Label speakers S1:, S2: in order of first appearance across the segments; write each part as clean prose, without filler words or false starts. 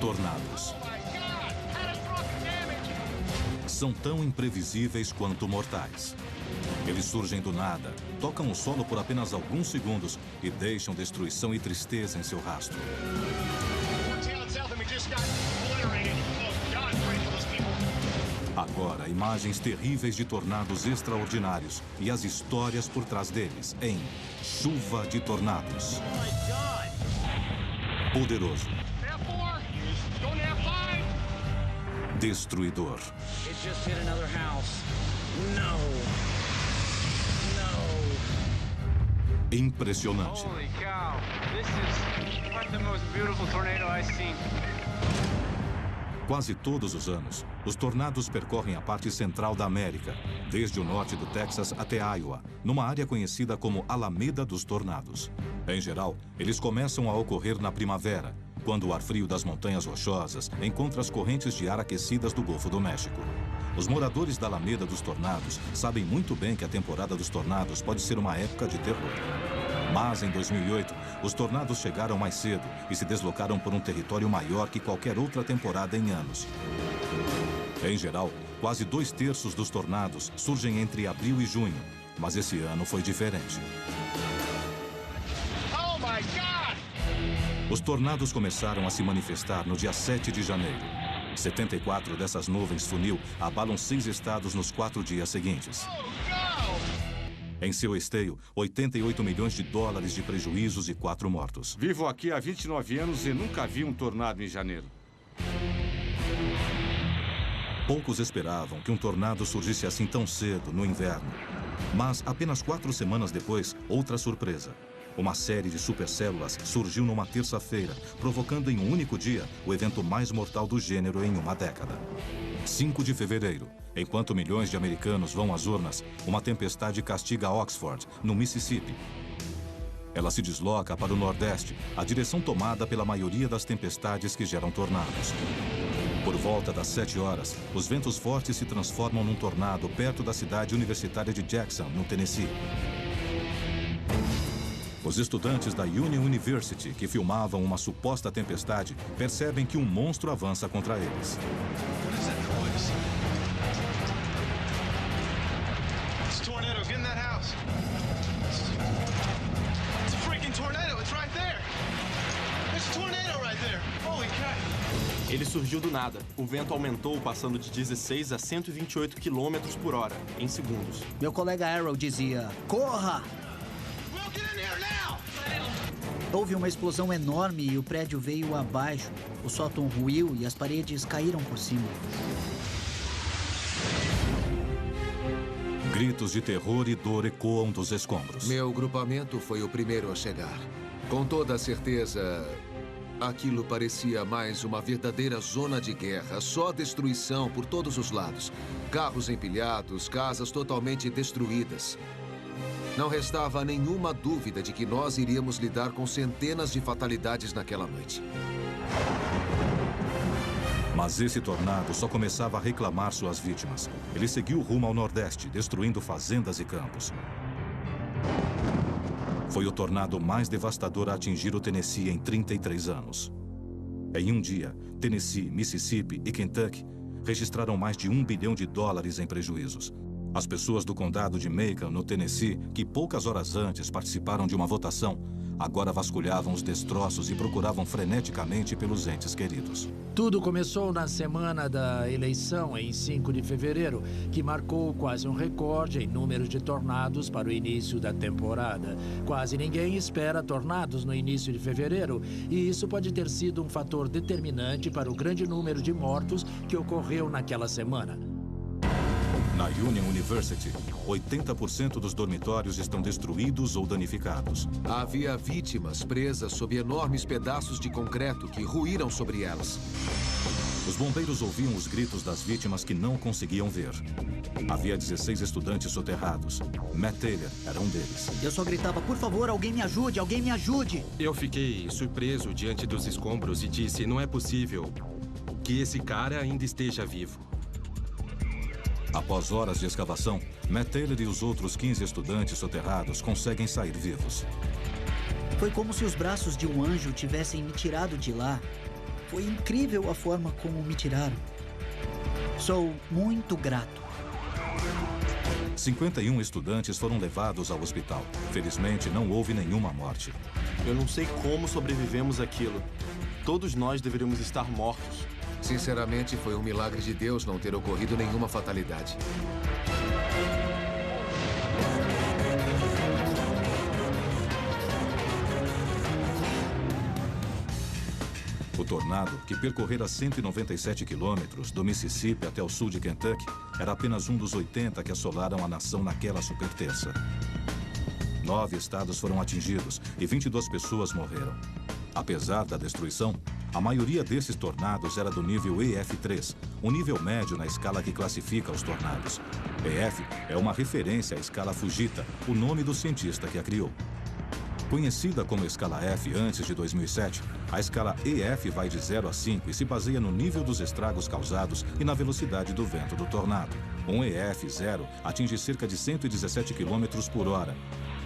S1: Tornados. São tão imprevisíveis quanto mortais. Eles surgem do nada, tocam o solo por apenas alguns segundos e deixam destruição e tristeza em seu rastro. Agora, imagens terríveis de tornados extraordinários e as histórias por trás deles em Chuva de Tornados. Poderoso. Destruidor. Impressionante. Quase todos os anos, os tornados percorrem a parte central da América, desde o norte do Texas até Iowa, numa área conhecida como Alameda dos Tornados. Em geral, eles começam a ocorrer na primavera, quando o ar frio das montanhas rochosas encontra as correntes de ar aquecidas do Golfo do México. Os moradores da Alameda dos Tornados sabem muito bem que a temporada dos tornados pode ser uma época de terror. Mas, em 2008, os tornados chegaram mais cedo e se deslocaram por um território maior que qualquer outra temporada em anos. Em geral, quase 2/3 dos tornados surgem entre abril e junho, mas esse ano foi diferente.
S2: Oh my God!
S1: Os tornados começaram a se manifestar no dia 7 de janeiro. 74 dessas nuvens funil abalam 6 estados nos 4 dias seguintes. Em seu esteio, 88 milhões de dólares de prejuízos e 4 mortos.
S3: Vivo aqui há 29 anos e nunca vi um tornado em janeiro.
S1: Poucos esperavam que um tornado surgisse assim tão cedo, no inverno. Mas, apenas 4 semanas depois, outra surpresa. Uma série de supercélulas surgiu numa terça-feira, provocando em um único dia o evento mais mortal do gênero em uma década. 5 de fevereiro, enquanto milhões de americanos vão às urnas, uma tempestade castiga Oxford, no Mississippi. Ela se desloca para o nordeste, a direção tomada pela maioria das tempestades que geram tornados. Por volta das 7 horas, os ventos fortes se transformam num tornado perto da cidade universitária de Jackson, no Tennessee. Os estudantes da Union University, que filmavam uma suposta tempestade, percebem que um monstro avança contra eles.
S4: Ele surgiu do nada. O vento aumentou, passando de 16 a 128 km por hora, em segundos.
S5: Meu colega Arrow dizia, corra! Houve uma explosão enorme e o prédio veio abaixo. O sótão ruiu e as paredes caíram por cima.
S1: Gritos de terror e dor ecoam dos escombros.
S6: Meu grupamento foi o primeiro a chegar. Com toda a certeza, aquilo parecia mais uma verdadeira zona de guerra. Só destruição por todos os lados. Carros empilhados, casas totalmente destruídas. Não restava nenhuma dúvida de que nós iríamos lidar com centenas de fatalidades naquela noite.
S1: Mas esse tornado só começava a reclamar suas vítimas. Ele seguiu rumo ao nordeste, destruindo fazendas e campos. Foi o tornado mais devastador a atingir o Tennessee em 33 anos. Em um dia, Tennessee, Mississippi e Kentucky registraram mais de $1 bilhão em prejuízos. As pessoas do condado de Macon, no Tennessee, que poucas horas antes participaram de uma votação, agora vasculhavam os destroços e procuravam freneticamente pelos entes queridos.
S7: Tudo começou na semana da eleição, em 5 de fevereiro, que marcou quase um recorde em número de tornados para o início da temporada. Quase ninguém espera tornados no início de fevereiro, e isso pode ter sido um fator determinante para o grande número de mortos que ocorreu naquela semana.
S1: Na Union University, 80% dos dormitórios estão destruídos ou danificados.
S6: Havia vítimas presas sob enormes pedaços de concreto que ruíram sobre elas.
S1: Os bombeiros ouviam os gritos das vítimas que não conseguiam ver. Havia 16 estudantes soterrados. Matt Taylor era um deles.
S5: Eu só gritava, por favor, alguém me ajude, alguém me ajude!
S8: Eu fiquei surpreso diante dos escombros e disse, não é possível que esse cara ainda esteja vivo.
S1: Após horas de escavação, Matt Taylor e os outros 15 estudantes soterrados conseguem sair vivos.
S5: Foi como se os braços de um anjo tivessem me tirado de lá. Foi incrível a forma como me tiraram. Sou muito grato.
S1: 51 estudantes foram levados ao hospital. Felizmente, não houve nenhuma morte.
S4: Eu não sei como sobrevivemos àquilo. Todos nós deveríamos estar mortos.
S6: Sinceramente, foi um milagre de Deus não ter ocorrido nenhuma fatalidade.
S1: O tornado, que percorrera 197 quilômetros do Mississippi até o sul de Kentucky, era apenas um dos 80 que assolaram a nação naquela superterça. 9 estados foram atingidos e 22 pessoas morreram. Apesar da destruição, a maioria desses tornados era do nível EF3, um nível médio na escala que classifica os tornados. EF é uma referência à escala Fujita, o nome do cientista que a criou. Conhecida como escala F antes de 2007, a escala EF vai de 0 a 5 e se baseia no nível dos estragos causados e na velocidade do vento do tornado. Um EF0 atinge cerca de 117 km por hora,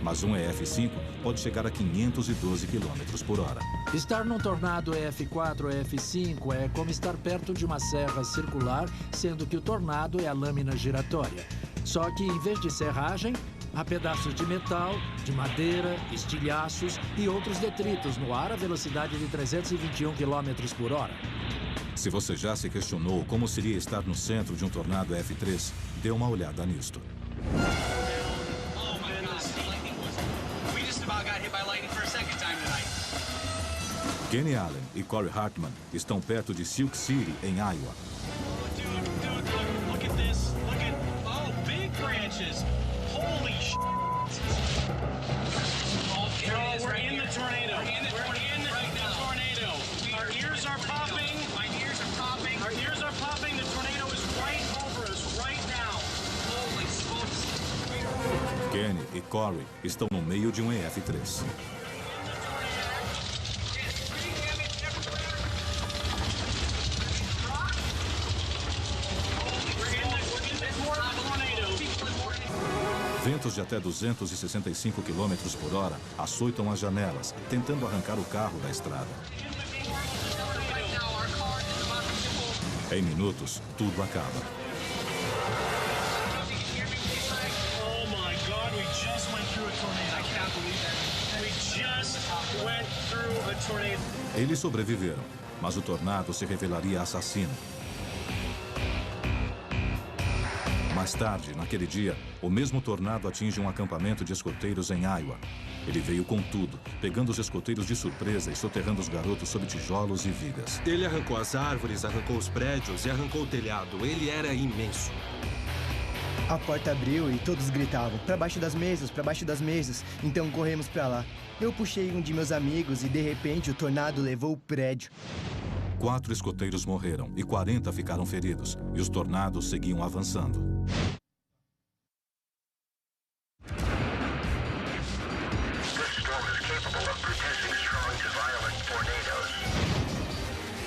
S1: mas um EF5 pode chegar a 512 km por hora.
S7: Estar num tornado EF4 ou EF5 é como estar perto de uma serra circular, sendo que o tornado é a lâmina giratória. Só que, em vez de serragem, há pedaços de metal, de madeira, estilhaços e outros detritos no ar a velocidade de 321 km por hora.
S1: Se você já se questionou como seria estar no centro de um tornado F3, dê uma olhada nisto. Kenny Allen e Corey Hartman estão perto de Silk City, em Iowa. Kenny e Corey estão no meio de um EF3. Ventos de até 265 km por hora açoitam as janelas, tentando arrancar o carro da estrada. Em minutos, tudo acaba. Eles sobreviveram, mas o tornado se revelaria assassino. Mais tarde, naquele dia, o mesmo tornado atinge um acampamento de escoteiros em Iowa. Ele veio com tudo, pegando os escoteiros de surpresa e soterrando os garotos sob tijolos e vigas.
S8: Ele arrancou as árvores, arrancou os prédios e arrancou o telhado. Ele era imenso.
S2: A porta abriu e todos gritavam, para baixo das mesas, para baixo das mesas. Então corremos para lá. Eu puxei um de meus amigos e de repente o tornado levou o prédio.
S1: 4 escoteiros morreram e 40 ficaram feridos, e os tornados seguiam avançando.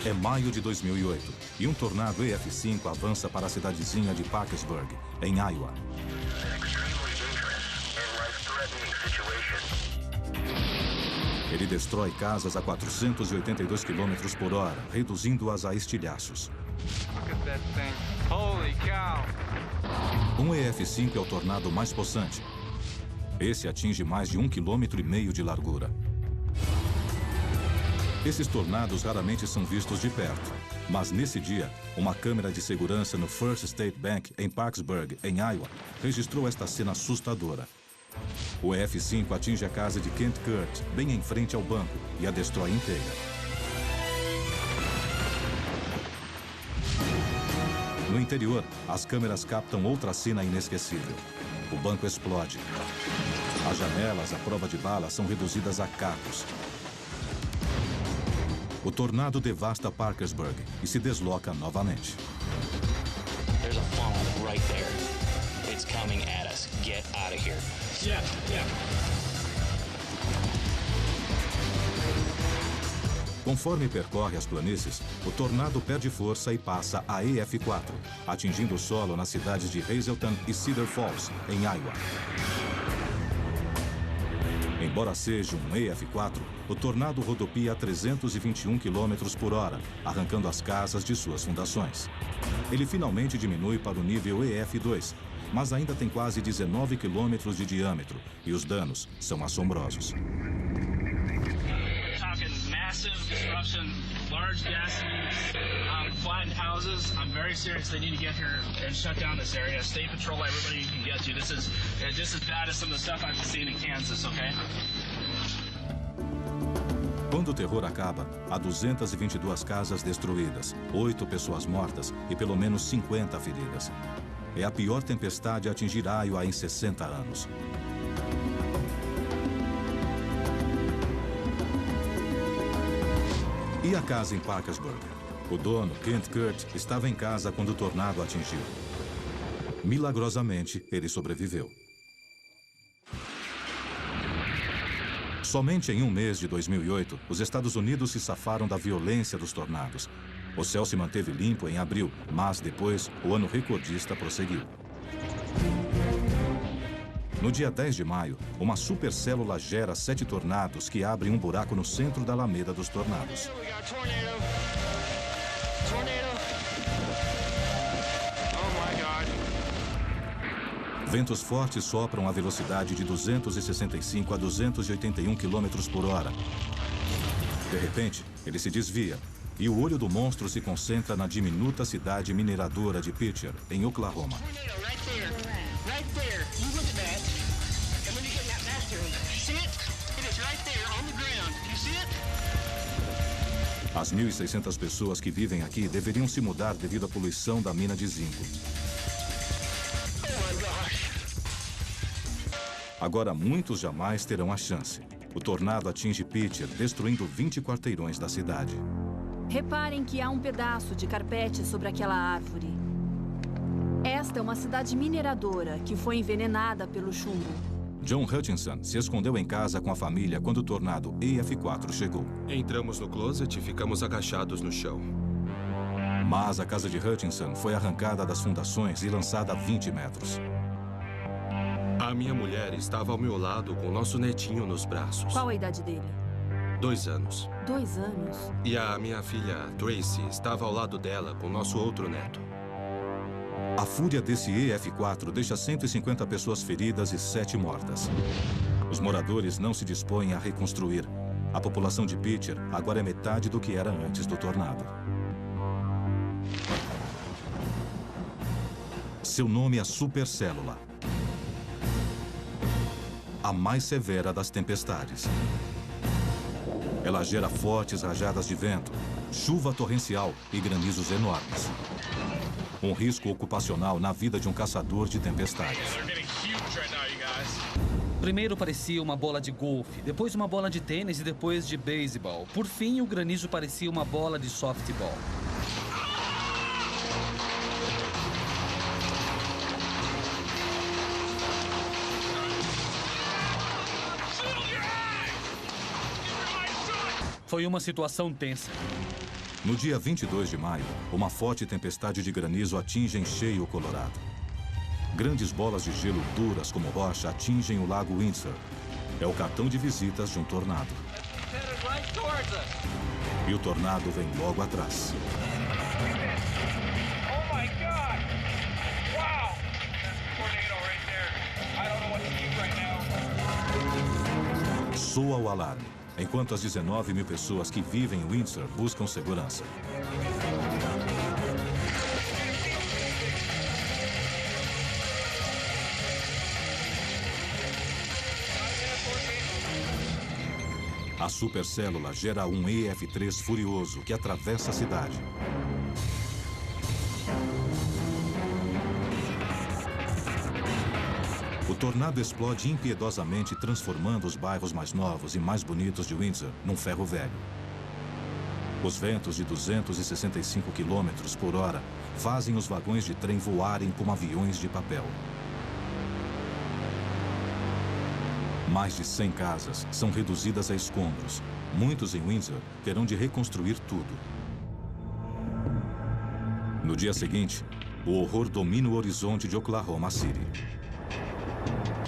S1: É maio de 2008 e um tornado EF5 avança para a cidadezinha de Parkersburg, em Iowa. Ele destrói casas a 482 km por hora, reduzindo-as a estilhaços. Um EF5 é o tornado mais possante. Esse atinge mais de 1,5 km de largura. Esses tornados raramente são vistos de perto, mas nesse dia, uma câmera de segurança no First State Bank, em Parkersburg, em Iowa, registrou esta cena assustadora. O EF5 atinge a casa de Kent Kurt, bem em frente ao banco, e a destrói inteira. No interior, as câmeras captam outra cena inesquecível. O banco explode. As janelas à prova de bala são reduzidas a cacos. O tornado devasta Parkersburg e se desloca novamente.
S9: There's a funnel right there. It's coming at us. Get out of here. Yeah.
S1: Conforme percorre as planícies, o tornado perde força e passa a EF4, atingindo o solo nas cidades de Hazleton e Cedar Falls, em Iowa. Embora seja um EF4, o tornado rodopia a 321 km por hora, arrancando as casas de suas fundações. Ele finalmente diminui para o nível EF2, mas ainda tem quase 19 km de diâmetro e os danos são assombrosos.
S10: Massive disruption, large gas leaks, flattened houses. I'm very serious. They need to get here and shut down this area. State patrol everybody you can get to. This is just as bad as some of the stuff I've seen in Kansas, okay?
S1: Quando o terror acaba, há 222 casas destruídas, 8 pessoas mortas e pelo menos 50 feridas. É a pior tempestade a atingir Iowa em 60 anos. E a casa em Parkersburg? O dono, Kent Kurt, estava em casa quando o tornado atingiu. Milagrosamente, ele sobreviveu. Somente em um mês de 2008, os Estados Unidos se safaram da violência dos tornados. O céu se manteve limpo em abril, mas depois o ano recordista prosseguiu. No dia 10 de maio, uma supercélula gera 7 tornados que abrem um buraco no centro da Alameda dos Tornados. Ventos fortes sopram a velocidade de 265 a 281 km por hora. De repente, ele se desvia e o olho do monstro se concentra na diminuta cidade mineradora de Pitcher, em Oklahoma. As 1.600 pessoas que vivem aqui deveriam se mudar devido à poluição da mina de zinco. Agora, muitos jamais terão a chance. O tornado atinge Pitcher, destruindo 20 quarteirões da cidade.
S11: Reparem que há um pedaço de carpete sobre aquela árvore. Esta é uma cidade mineradora que foi envenenada pelo chumbo.
S1: John Hutchinson se escondeu em casa com a família quando o tornado EF4 chegou.
S8: Entramos no closet e ficamos agachados no chão.
S1: Mas a casa de Hutchinson foi arrancada das fundações e lançada a 20 metros.
S8: A minha mulher estava ao meu lado com nosso netinho nos braços.
S11: Qual a idade dele?
S8: 2 anos.
S11: 2 anos?
S8: E a minha filha, Tracy, estava ao lado dela com nosso outro neto.
S1: A fúria desse EF4 deixa 150 pessoas feridas e 7 mortas. Os moradores não se dispõem a reconstruir. A população de Pitcher agora é metade do que era antes do tornado. Seu nome é supercélula. A mais severa das tempestades. Ela gera fortes rajadas de vento, chuva torrencial e granizos enormes. Um risco ocupacional na vida de um caçador de tempestades.
S12: Primeiro parecia uma bola de golfe, depois uma bola de tênis e depois de beisebol. Por fim, o granizo parecia uma bola de softball. Foi uma situação tensa.
S1: No dia 22 de maio, uma forte tempestade de granizo atinge em cheio o Colorado. Grandes bolas de gelo duras como rocha atingem o lago Windsor. É o cartão de visitas de um tornado. E o tornado vem logo atrás. Soa o alarme, enquanto as 19 mil pessoas que vivem em Windsor buscam segurança. A supercélula gera um EF3 furioso que atravessa a cidade. O tornado explode impiedosamente, transformando os bairros mais novos e mais bonitos de Windsor num ferro velho. Os ventos de 265 km por hora fazem os vagões de trem voarem como aviões de papel. Mais de 100 casas são reduzidas a escombros. Muitos em Windsor terão de reconstruir tudo. No dia seguinte, o horror domina o horizonte de Oklahoma City.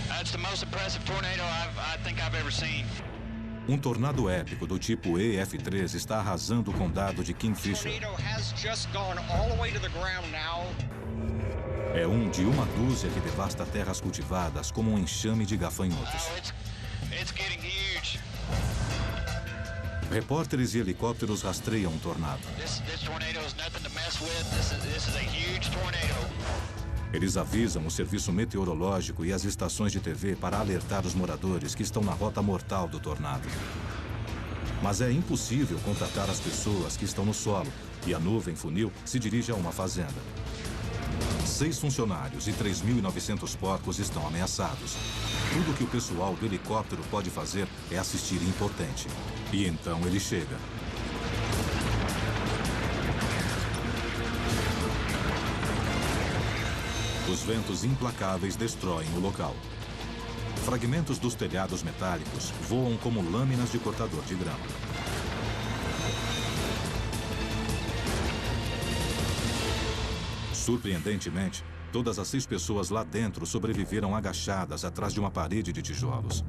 S10: That's
S9: It's the most impressive tornado I think I've ever seen.
S1: Um tornado épico do tipo EF3 está arrasando o condado de Kingfisher. É um de uma dúzia que devasta terras cultivadas como um enxame de gafanhotos. Repórteres e helicópteros rastreiam um tornado. Eles avisam o serviço meteorológico e as estações de TV para alertar os moradores que estão na rota mortal do tornado. Mas é impossível contatar as pessoas que estão no solo e a nuvem funil se dirige a uma fazenda. 6 funcionários e 3.900 porcos estão ameaçados. Tudo que o pessoal do helicóptero pode fazer é assistir impotente. E então ele chega. Os ventos implacáveis destroem o local. Fragmentos dos telhados metálicos voam como lâminas de cortador de grama. Surpreendentemente, todas as 6 pessoas lá dentro sobreviveram agachadas atrás de uma parede de tijolos.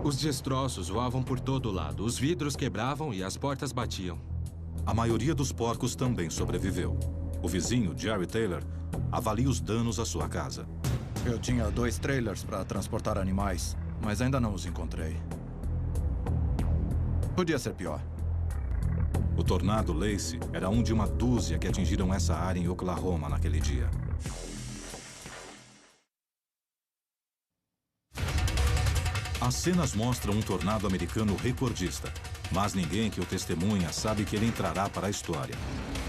S8: Os destroços voavam por todo lado, os vidros quebravam e as portas batiam.
S1: A maioria dos porcos também sobreviveu. O vizinho, Jerry Taylor, avalia os danos à sua casa.
S13: Eu tinha 2 trailers para transportar animais, mas ainda não os encontrei. Podia ser pior.
S1: O tornado Lacey era um de uma dúzia que atingiram essa área em Oklahoma naquele dia. As cenas mostram um tornado americano recordista, mas ninguém que o testemunha sabe que ele entrará para a história.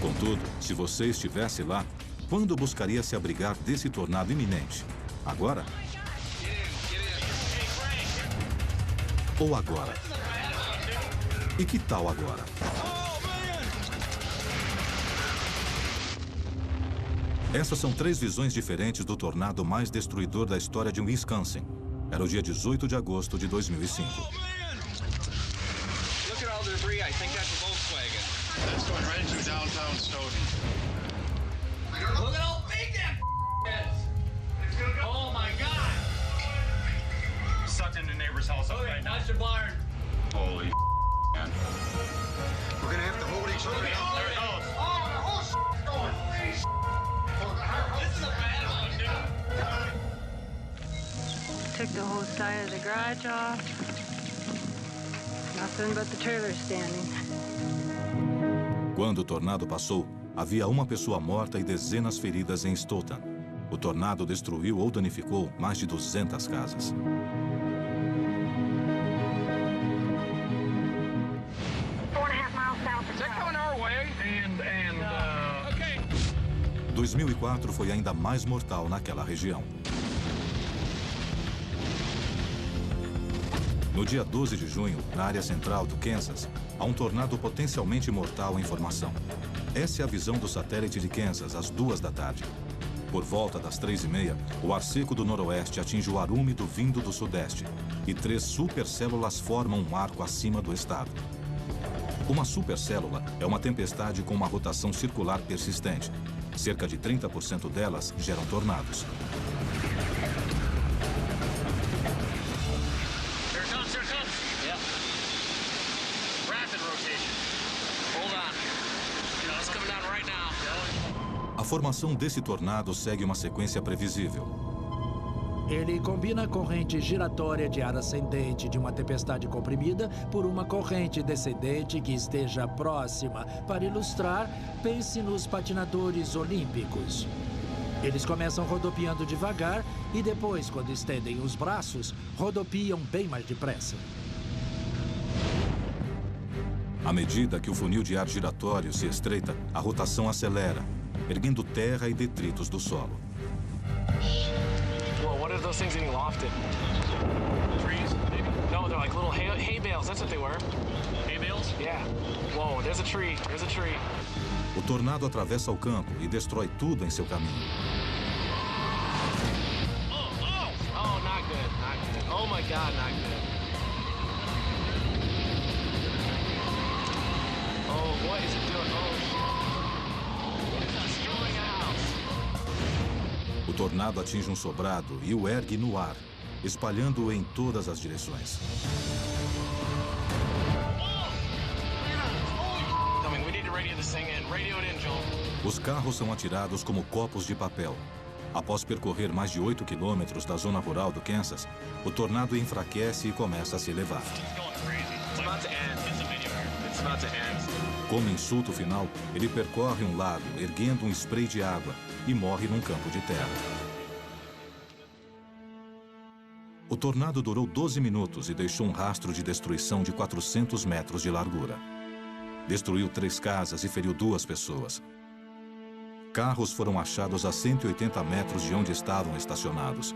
S1: Contudo, se você estivesse lá, quando buscaria se abrigar desse tornado iminente? Agora? Ou agora? E que tal agora? Essas são 3 visões diferentes do tornado mais destruidor da história de Wisconsin. Era o dia 18 de agosto de 2005.
S10: Oh my God! Sucked in the neighbor's house up right now. Holy man. We're gonna have to hold each other down. There it goes. Oh, the whole going. This is a bad one, dude.
S14: Took the whole side of the garage off. Nothing but the trailer standing.
S1: Quando o tornado passou, havia uma pessoa morta e dezenas feridas em Stoughton. O tornado destruiu ou danificou mais de 200 casas.
S10: Is that coming our way? Okay.
S1: 2004 foi ainda mais mortal naquela região. No dia 12 de junho, na área central do Kansas, há um tornado potencialmente mortal em formação. Essa é a visão do satélite de Kansas às 2 da tarde. Por volta das 3h30, o ar seco do noroeste atinge o ar úmido vindo do sudeste e 3 supercélulas formam um arco acima do estado. Uma supercélula é uma tempestade com uma rotação circular persistente. Cerca de 30% delas geram tornados. A formação desse tornado segue uma sequência previsível.
S7: Ele combina a corrente giratória de ar ascendente de uma tempestade comprimida por uma corrente descendente que esteja próxima. Para ilustrar, pense nos patinadores olímpicos. Eles começam rodopiando devagar e depois, quando estendem os braços, rodopiam bem mais depressa.
S1: À medida que o funil de ar giratório se estreita, a rotação acelera, erguendo terra e detritos do solo.
S10: Whoa, what are those things getting lofted? Trees, maybe? No, they're like little hay bales. That's what they were. Hay bales? Yeah. Whoa, there's a tree. There's a tree.
S1: O tornado atravessa o campo e destrói tudo em seu caminho.
S10: Oh, not good. Not good. Oh my God, not good. Oh, what is it doing? Oh, shit. It's destroying a house.
S1: O tornado atinge um sobrado e o ergue no ar. espalhando-o em todas as direções. Os carros são atirados como copos de papel. Após percorrer mais de 8 quilômetros da zona rural do Kansas, o tornado enfraquece e começa a se elevar. Como insulto final, ele percorre um lago, erguendo um spray de água, e morre num campo de terra. O tornado durou 12 minutos e deixou um rastro de destruição de 400 metros de largura. Destruiu 3 casas e feriu 2 pessoas. Carros foram achados a 180 metros de onde estavam estacionados.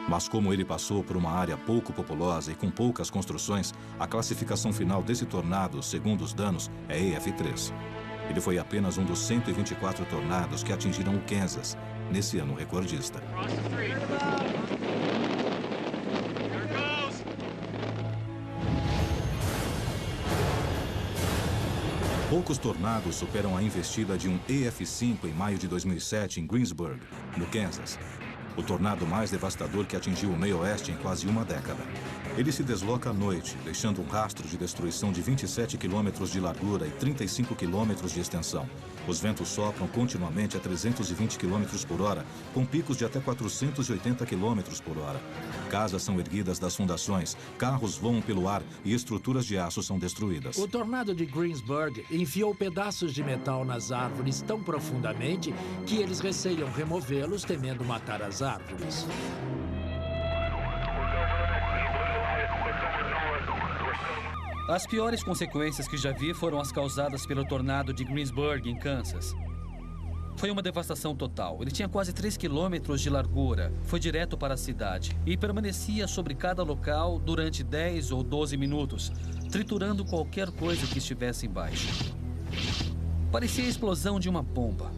S1: Mas como ele passou por uma área pouco populosa e com poucas construções, a classificação final desse tornado, segundo os danos, é EF3. Ele foi apenas um dos 124 tornados que atingiram o Kansas, nesse ano recordista. Poucos tornados superam a investida de um EF5 em maio de 2007 em Greensburg, no Kansas. O tornado mais devastador que atingiu o meio oeste em quase uma década. Ele se desloca à noite, deixando um rastro de destruição de 27 quilômetros de largura e 35 quilômetros de extensão. Os ventos sopram continuamente a 320 quilômetros por hora, com picos de até 480 quilômetros por hora. Casas são erguidas das fundações, carros voam pelo ar e estruturas de aço são destruídas.
S7: O tornado de Greensburg enfiou pedaços de metal nas árvores tão profundamente que eles receiam removê-los, temendo matar as árvores.
S12: As piores consequências que já vi foram as causadas pelo tornado de Greensburg, em Kansas. Foi uma devastação total. Ele tinha quase 3 quilômetros de largura, foi direto para a cidade e permanecia sobre cada local durante 10 ou 12 minutos, triturando qualquer coisa que estivesse embaixo. Parecia a explosão de uma bomba.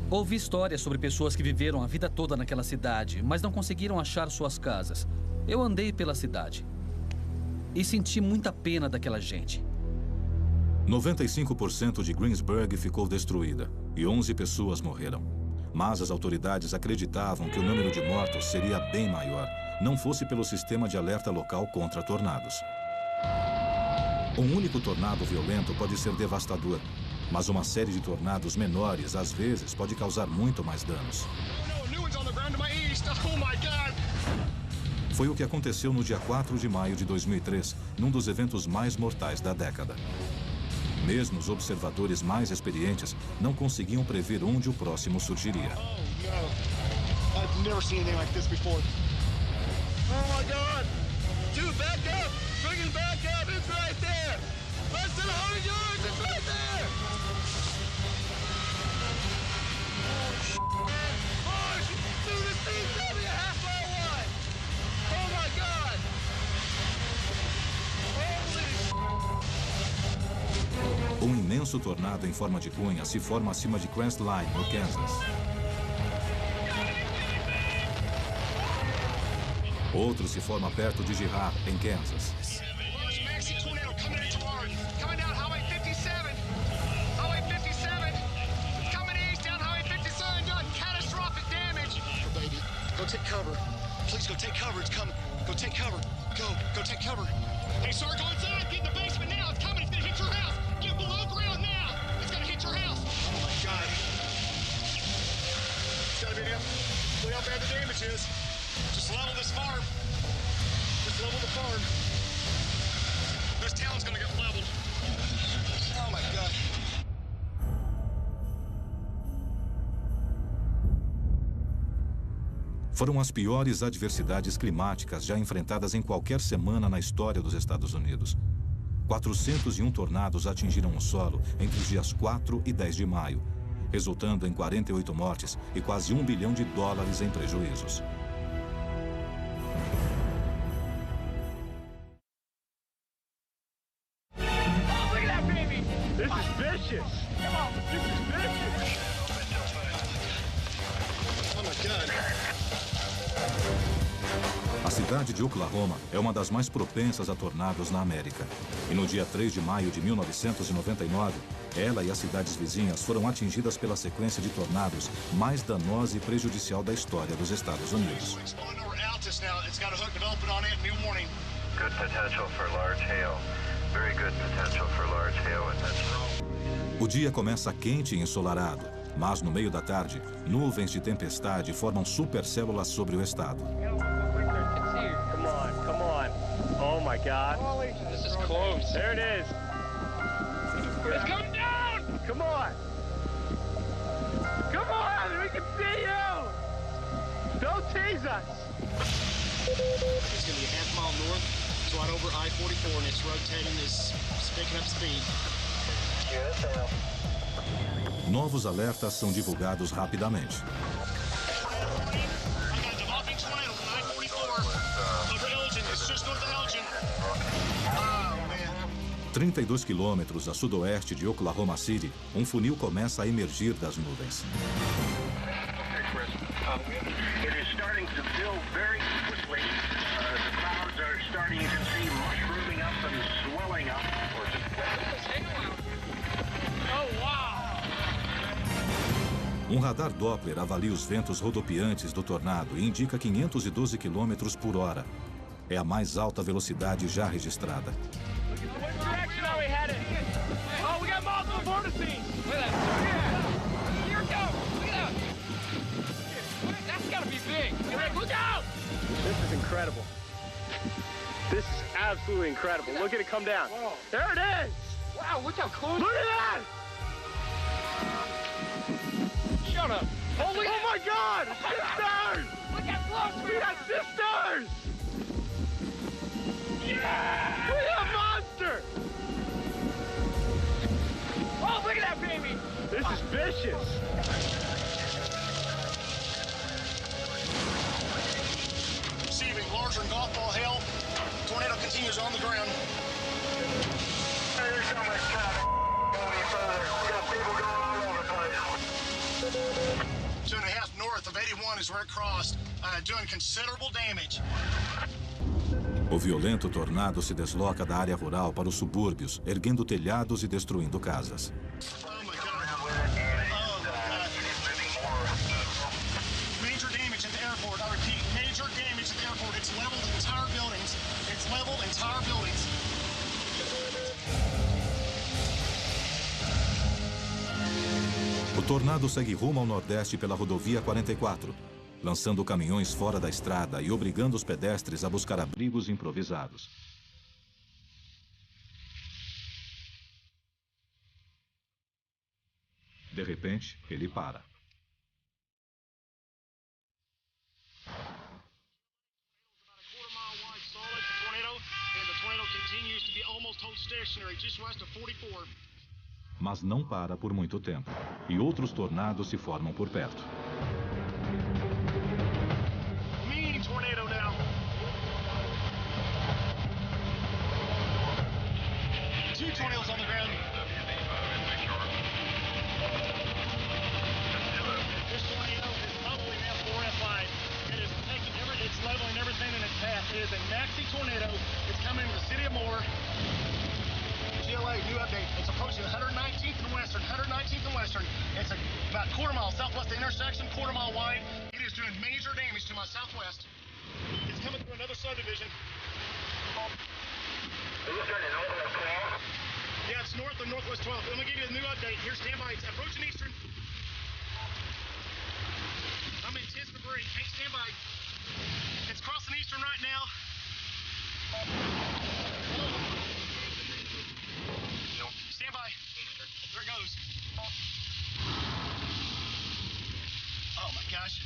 S12: Ouvi histórias sobre pessoas que viveram a vida toda naquela cidade, mas não conseguiram achar suas casas. Eu andei pela cidade e senti muita pena daquela gente.
S1: 95% de Greensburg ficou destruída e 11 pessoas morreram. Mas as autoridades acreditavam que o número de mortos seria bem maior, não fosse pelo sistema de alerta local contra tornados. Um único tornado violento pode ser devastador, mas uma série de tornados menores, às vezes, pode causar muito mais danos. Foi o que aconteceu no dia 4 de maio de 2003, num dos eventos mais mortais da década. Mesmo os observadores mais experientes não conseguiam prever onde o próximo surgiria. Um imenso tornado em forma de cunha se forma acima de Crestline, no Kansas. Outro se forma perto de Girard, em Kansas.
S15: Go take cover. Please go take cover. It's coming. Go take cover. Go take cover. Hey, sir, go inside. Get in the basement now. It's coming. It's gonna hit your house. Get below ground now. It's gonna hit your house. Oh my God. It's gotta be him. Look how bad the damage is. Just level this farm. Just level the farm. This town's gonna get leveled. Oh my God.
S1: Foram as piores adversidades climáticas já enfrentadas em qualquer semana na história dos Estados Unidos. 401 tornados atingiram o solo entre os dias 4 e 10 de maio, resultando em 48 mortes e quase $1 bilhão em prejuízos. A A cidade de Oklahoma é uma das mais propensas a tornados na América. E no dia 3 de maio de 1999, ela e as cidades vizinhas foram atingidas pela sequência de tornados mais danosa e prejudicial da história dos Estados Unidos.
S16: Good potential for large hail. Very good potential for large hail attention.
S1: O dia começa quente e ensolarado, mas no meio da tarde, nuvens de tempestade formam supercélulas sobre o estado.
S16: Come on. Oh my God. This is close. There it is. It's coming down. Come on. Come on, we can see you. Don't tease us.
S15: It's going to be a half mile north. It's right over I-44 and it's rotating, it's picking up speed.
S1: Novos alertas são divulgados rapidamente. 32 quilômetros a sudoeste de Oklahoma City, um funil começa a emergir das nuvens.
S16: It is starting to fill very quickly. The clouds are starting, you can see, mushrooming up and swelling up.
S15: Oh, wow!
S1: Um radar Doppler avalia os ventos rodopiantes do tornado e indica 512 km por hora. É a mais alta velocidade já registrada.
S16: This is incredible. This is absolutely incredible. Look at it come down. Whoa. There it is.
S15: Wow, look how close.
S16: Look at that.
S15: Shut up.
S16: Holy oh my God! Sisters!
S15: Look how close
S16: we have sisters! Yeah! We have monster!
S15: Oh, look at that baby!
S16: This is vicious.
S15: Receiving larger than golf ball hail. Tornado continues on the ground.
S16: There's so much traffic. Going further. We got people going all over the place.
S15: 2.5 north of 81 is where it crossed, doing considerable damage.
S1: O violento tornado se desloca da área rural para os subúrbios, erguendo telhados e destruindo casas.
S15: Major damage at the airport. I repeat, major damage at the airport. It's leveled entire buildings. It's leveled entire buildings.
S1: O tornado segue rumo ao nordeste pela rodovia 44, lançando caminhões fora da estrada e obrigando os pedestres a buscar abrigos improvisados. De repente, ele para. Mas não para por muito tempo, e outros tornados se formam por perto.
S15: Mean tornado now. Two tornadoes on the ground. This tornado is probably an F4, F5. It is taking it's leveling everything in its path. It is a maxi tornado. It's coming to the city of Moore. GLA, new update. It's approaching 119th and Western, 119th and Western. It's about a quarter mile southwest of the intersection, quarter mile wide. It is doing major damage to my southwest. It's coming through another subdivision.
S16: Are you turning northwest 12?
S15: Yeah, it's north of northwest 12. Let me give you a new update. Here's standby. It's approaching eastern. I'm in 10th debris. Hey, standby. It's crossing eastern right now. Stand by. There it goes. Oh my gosh.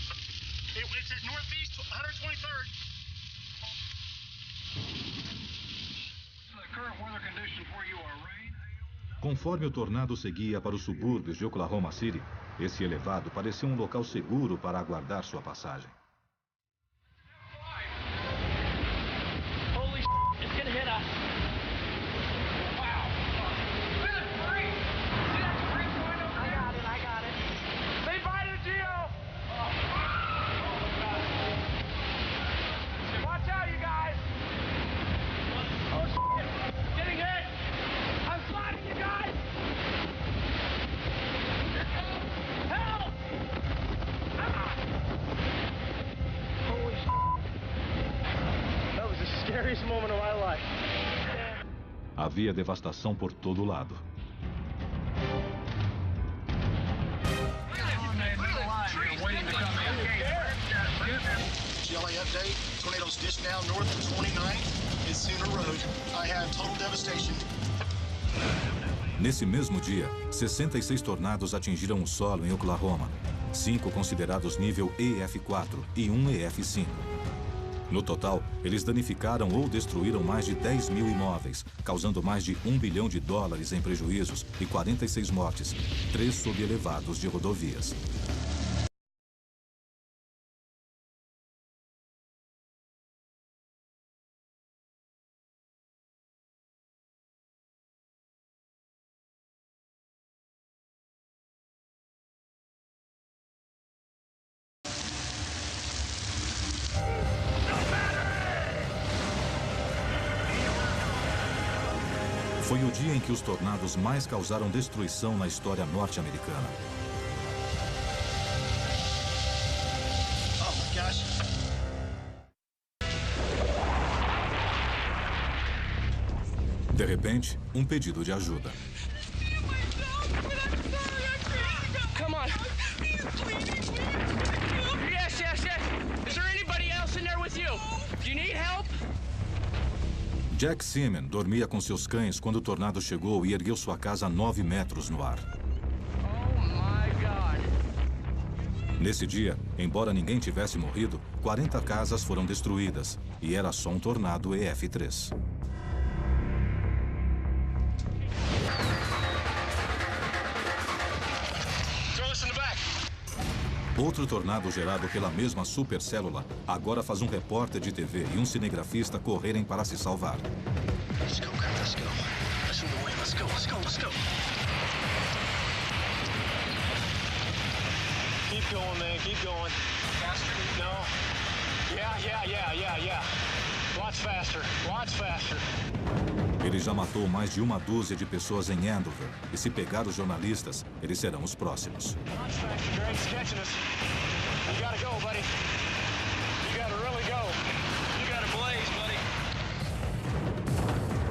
S15: It's at northeast 123rd.
S16: The current weather conditions where you are, rain?
S1: Conforme o tornado seguia para os subúrbios de Oklahoma City, esse elevado parecia um local seguro para aguardar sua passagem.
S15: Holy shit, it's gonna hit us. Watch out!
S16: greatest moment of my life.
S1: Havia devastação por todo lado.
S15: GLA update. Tornadoes dished down north of 29th and Sooner Road. I have total devastation.
S1: Nesse mesmo dia, 66 tornados atingiram o solo em Oklahoma. 5 considerados nível EF4 e 1 EF5. No total, eles danificaram ou destruíram mais de 10 mil imóveis, causando mais de $1 bilhão em prejuízos e 46 mortes, 3 sob elevados de rodovias. Foi o dia em que os tornados mais causaram destruição na história norte-americana.
S15: Oh my gosh.
S1: De repente, um pedido de ajuda.
S16: Come on. Yes, yes, yes. Is there anybody else in there with you? Do you need help?
S1: Jack Seaman dormia com seus cães quando o tornado chegou e ergueu sua casa a 9 metros no ar.
S16: Oh my God.
S1: Nesse dia, embora ninguém tivesse morrido, 40 casas foram destruídas e era só um tornado EF3. Outro tornado gerado pela mesma supercélula agora faz um repórter de TV e um cinegrafista correrem para se salvar.
S15: Let's go, Kurt, let's go. Listen to the wind. Let's go, let's go, let's go. Keep going, man, keep going. Faster? No. Yeah. Lots faster, lots faster.
S1: Ele já matou mais de 1 dúzia de pessoas em Andover. E se pegar os jornalistas, eles serão os próximos.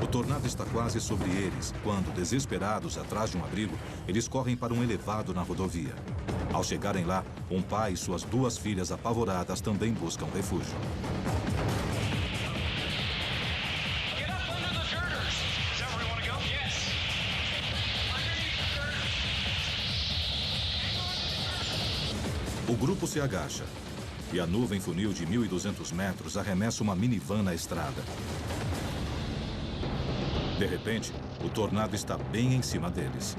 S1: O tornado está quase sobre eles, quando, desesperados atrás de um abrigo, eles correm para um elevado na rodovia. Ao chegarem lá, um pai e suas 2 filhas apavoradas também buscam refúgio. O grupo se agacha e a nuvem funil de 1.200 metros arremessa uma minivan na estrada. De repente, o tornado está bem em cima deles.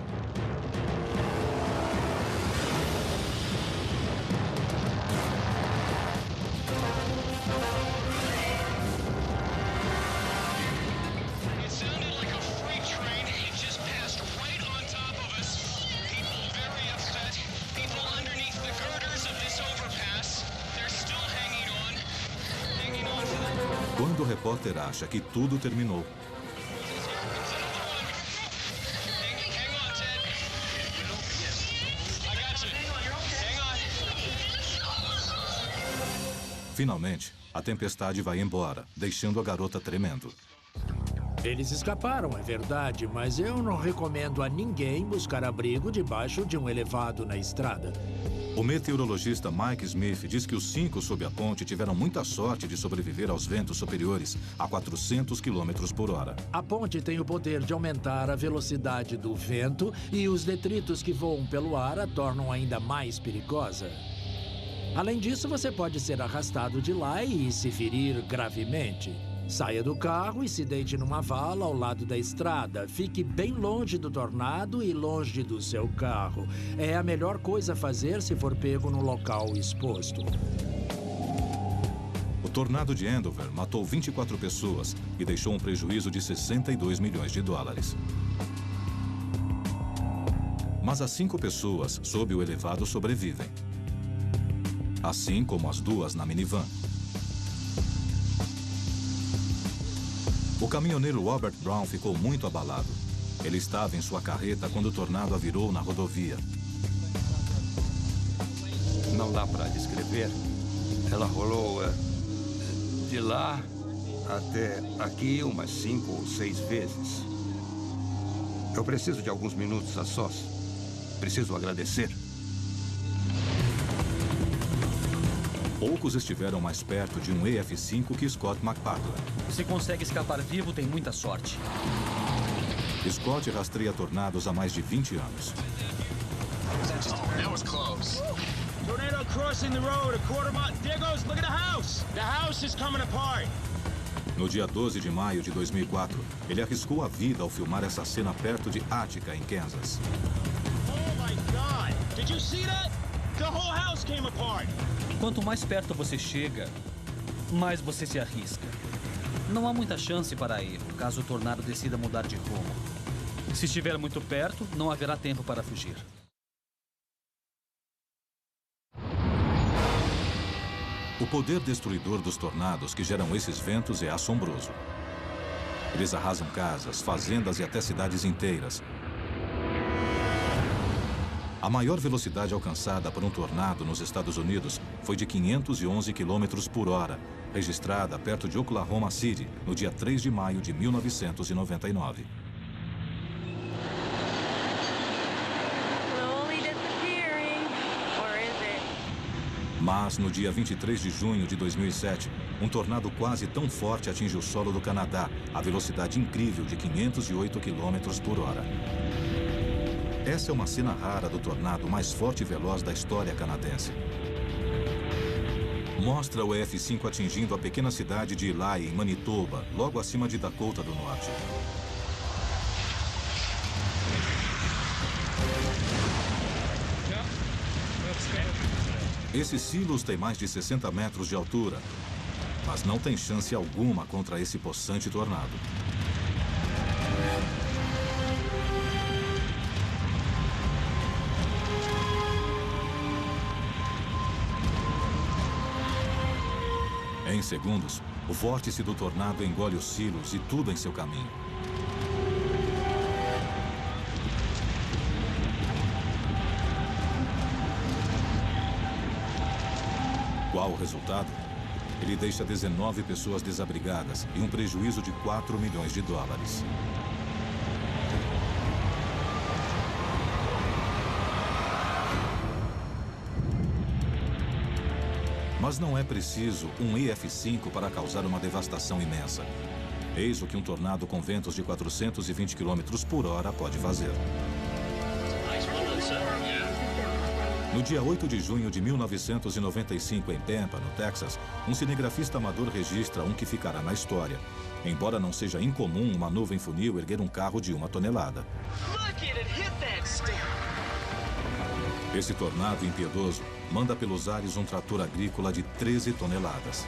S1: Quando o repórter acha que tudo terminou, finalmente, a tempestade vai embora, deixando a garota tremendo.
S7: Eles escaparam, é verdade, mas eu não recomendo a ninguém buscar abrigo debaixo de um elevado na estrada.
S1: O meteorologista Mike Smith diz que os 5 sob a ponte tiveram muita sorte de sobreviver aos ventos superiores a 400 km por hora.
S7: A ponte tem o poder de aumentar a velocidade do vento e os detritos que voam pelo ar a tornam ainda mais perigosa. Além disso, você pode ser arrastado de lá e se ferir gravemente. Saia do carro e se deite numa vala ao lado da estrada. Fique bem longe do tornado e longe do seu carro. É a melhor coisa a fazer se for pego num local exposto.
S1: O tornado de Andover matou 24 pessoas e deixou um prejuízo de $62 milhões. Mas as 5 pessoas sob o elevado sobrevivem. Assim como as 2 na minivan. O caminhoneiro Robert Brown ficou muito abalado. Ele estava em sua carreta quando o tornado a virou na rodovia.
S17: Não dá para descrever. Ela rolou de lá até aqui umas 5 ou 6 vezes. Eu preciso de alguns minutos a sós. Preciso agradecer.
S1: Poucos estiveram mais perto de um EF-5 que Scott McPartland.
S12: Se consegue escapar vivo, tem muita sorte.
S1: Scott rastreia tornados há mais de 20 anos.
S15: That was close.
S16: Tornado crossing the road, a quarter mile. There goes, look at the house. The house is coming apart.
S1: No dia 12 de maio de 2004, ele arriscou a vida ao filmar essa cena perto de Attica, em Kansas.
S16: Oh my God! Did you see that? The whole house came apart.
S12: Quanto mais perto você chega, mais você se arrisca. Não há muita chance para erro, caso o tornado decida mudar de rumo. Se estiver muito perto, não haverá tempo para fugir.
S1: O poder destruidor dos tornados que geram esses ventos é assombroso. Eles arrasam casas, fazendas e até cidades inteiras. A maior velocidade alcançada por um tornado nos Estados Unidos foi de 511 km por hora, registrada perto de Oklahoma City, no dia 3 de maio de 1999. Mas, no dia 23 de junho de 2007, um tornado quase tão forte atinge o solo do Canadá, a velocidade incrível de 508 km por hora. Essa é uma cena rara do tornado mais forte e veloz da história canadense. Mostra o EF-5 atingindo a pequena cidade de Eli, em Manitoba, logo acima de Dakota do Norte. Esses silos têm mais de 60 metros de altura, mas não tem chance alguma contra esse possante tornado. Em segundos, o vórtice do tornado engole os silos e tudo em seu caminho. Qual o resultado? Ele deixa 19 pessoas desabrigadas e um prejuízo de 4 milhões de dólares. Mas não é preciso um EF-5 para causar uma devastação imensa. Eis o que um tornado com ventos de 420 km por hora pode fazer. No dia 8 de junho de 1995, em Pampa, no Texas, um cinegrafista amador registra um que ficará na história. Embora não seja incomum uma nuvem funil erguer um carro de 1 tonelada. Esse tornado impiedoso manda pelos ares um trator agrícola de 13 toneladas.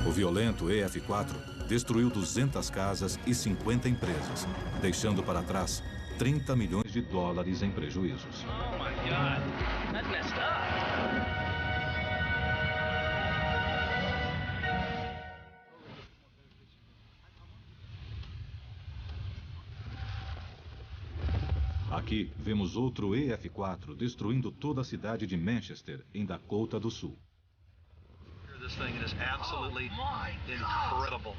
S1: O violento EF-4 destruiu 200 casas e 50 empresas, deixando para trás 30 milhões de dólares em prejuízos.
S16: Oh my God, that's messed up.
S1: Aqui vemos outro EF-4 destruindo toda a cidade de Manchester, em Dakota do Sul.
S18: This thing is absolutely incredible.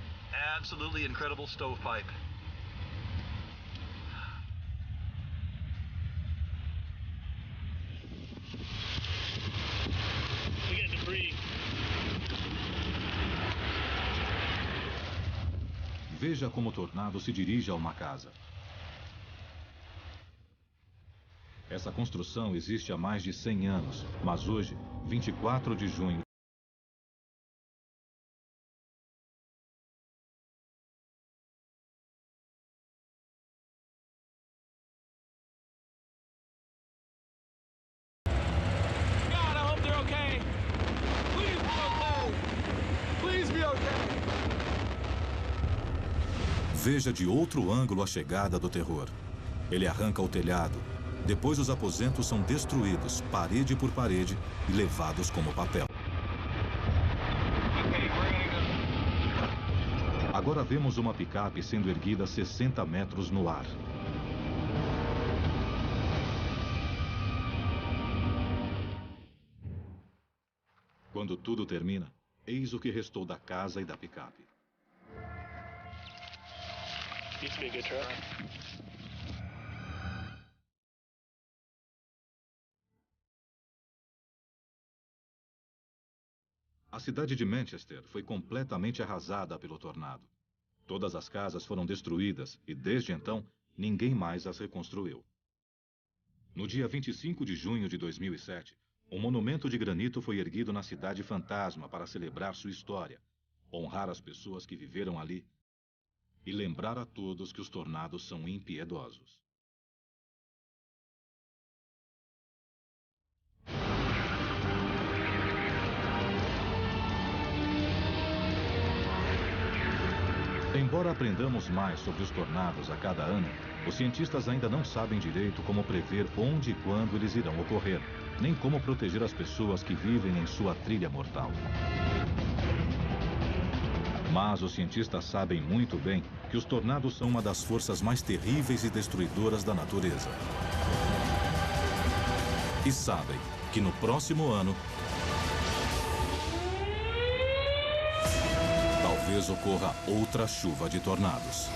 S18: Absolutely incredible stovepipe.
S16: We got debris.
S1: Veja como o tornado se dirige a uma casa. Essa construção existe há mais de 100 anos, mas hoje, 24 de junho, veja de outro ângulo a chegada do terror. Ele arranca o telhado. Depois os aposentos são destruídos, parede por parede, e levados como papel. Agora vemos uma picape sendo erguida 60 metros no ar. Quando tudo termina, eis o que restou da casa e da picape.
S16: Used to be a good truck.
S1: A cidade de Manchester foi completamente arrasada pelo tornado. Todas as casas foram destruídas e, desde então, ninguém mais as reconstruiu. No dia 25 de junho de 2007, um monumento de granito foi erguido na cidade fantasma para celebrar sua história, honrar as pessoas que viveram ali e lembrar a todos que os tornados são impiedosos. Embora aprendamos mais sobre os tornados a cada ano, os cientistas ainda não sabem direito como prever onde e quando eles irão ocorrer, nem como proteger as pessoas que vivem em sua trilha mortal. Mas os cientistas sabem muito bem que os tornados são uma das forças mais terríveis e destruidoras da natureza. E sabem que no próximo ano talvez ocorra outra chuva de tornados.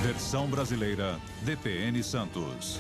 S1: Versão brasileira, DPN Santos.